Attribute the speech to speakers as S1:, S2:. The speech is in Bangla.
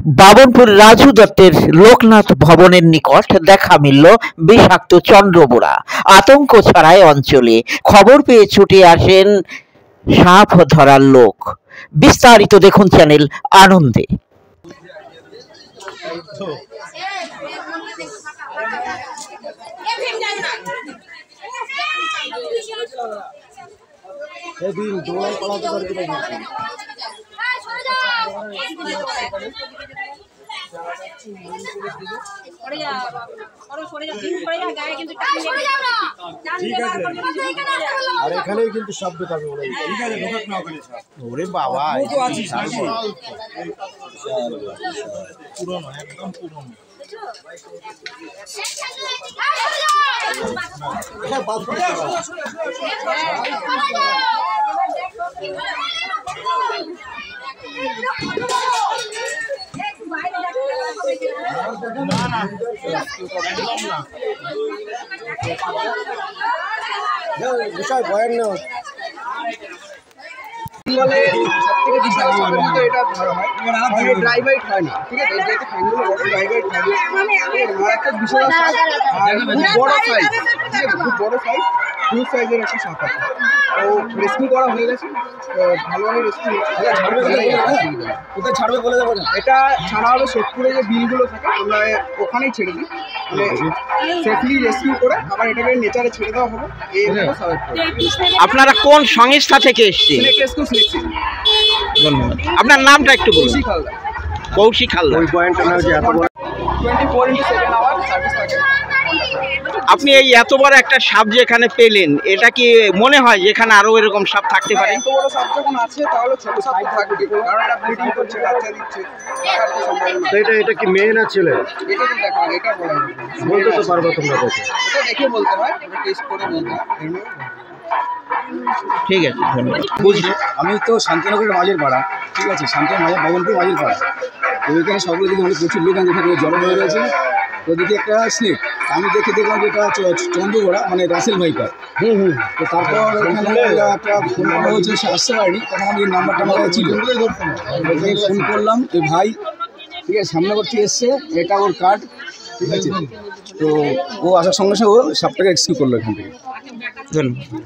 S1: বাবনপুর রাজু দত্তের লোকনাথ ভবনের নিকট দেখা মিলল বিষাক্ত চন্দ্রবোড়া। আতঙ্ক ছড়ায় অঞ্চলে। খবর পেয়ে ছুটে আসেন সাপ ধরার লোক। বিস্তারিত দেখুন চ্যানেল আনন্দে।
S2: আর এখানেই কিন্তু শব্দ পাবে ওরে বাবা পুরনো একদম পুরনো বিষয় ভয়ের নেই। এটা ভালো হয় ড্রাই বাইট হয় না, ঠিক আছে? ড্রাই বাইট হয় না, একটা বিশাল বড় সাইজ, ঠিক আছে? খুব বড় সাইজ, হিউজ সাইজের একটা সাপ আছে। তো রেস্কিউ করা হয়ে গেছে, ভালোভাবে রেস্কিউ কোথায় ছাড়বে বলে দেবো না। এটা ছাড়া হবে সোদপুরে যে বিলগুলো থাকে, আমরা ওখানেই ছেড়ে দিই, মানে সেফলি রেস্কিউ করে আবার এটাকে নেচারে ছেড়ে দেওয়া হবে।
S1: আপনারা কোন সংস্থা থেকে এসেছেন? ধন্যবাদ। আপনার নামটা একটু বলুন। কৌশিক হালদার।
S2: ওই পয়েন্টটা না যে এত বড়
S1: 24/7 আওয়ার সার্ভিস থাকে। আপনি এই এত বড় একটা সাপ যে এখানে পেলেন, এটা কি মনে হয় যে এখানে আরো এরকম সাপ থাকতে পারে?
S2: এত বড় সাপ যখন আছে তাহলে ছোট সাপ থাকবে, কারণ এটা ব্রিডিং করছে, বাচ্চা দিচ্ছে। এটা কি মেয়ে না ছেলে? এটা তো দেখো, এটা বলতে তো পারবে তোমরা, এটা দেখে বলতে হয়, এটা টেস্ট করে বলতে হয়।
S1: ঠিক আছে, ধন্যবাদ। বুঝলি,
S2: আমি তো শান্তিনগরের মাঝের পাড়া, ঠিক আছে? শান্তিনগর মাঝের বাবনপুর মাঝের পাড়া। তো ওইখানে সবগুলো দিকে অনেক প্রচুর লোক যেখানে জড়ো হয়ে রয়েছে। ওদিকে একটা স্নেক, আমি দেখে দেখলাম যে এটা চন্দ্রবোড়া, মানে রাসেল ভাইপার। তো তারপর ওখানে একটা ফোন করা হয়েছে, সে আসতে পারেনি, তখন আমি নাম্বারটা আমার কাছে ছিল, ফোন করলাম। এই ভাই, ঠিক আছে, সামনে করতে এসছে, এটা ওর কার্ড, ঠিক আছে? তো ও আসার সঙ্গে সঙ্গে ও সাপটাকে রেস্কিউ করলো এখান থেকে।
S1: ধন্যবাদ।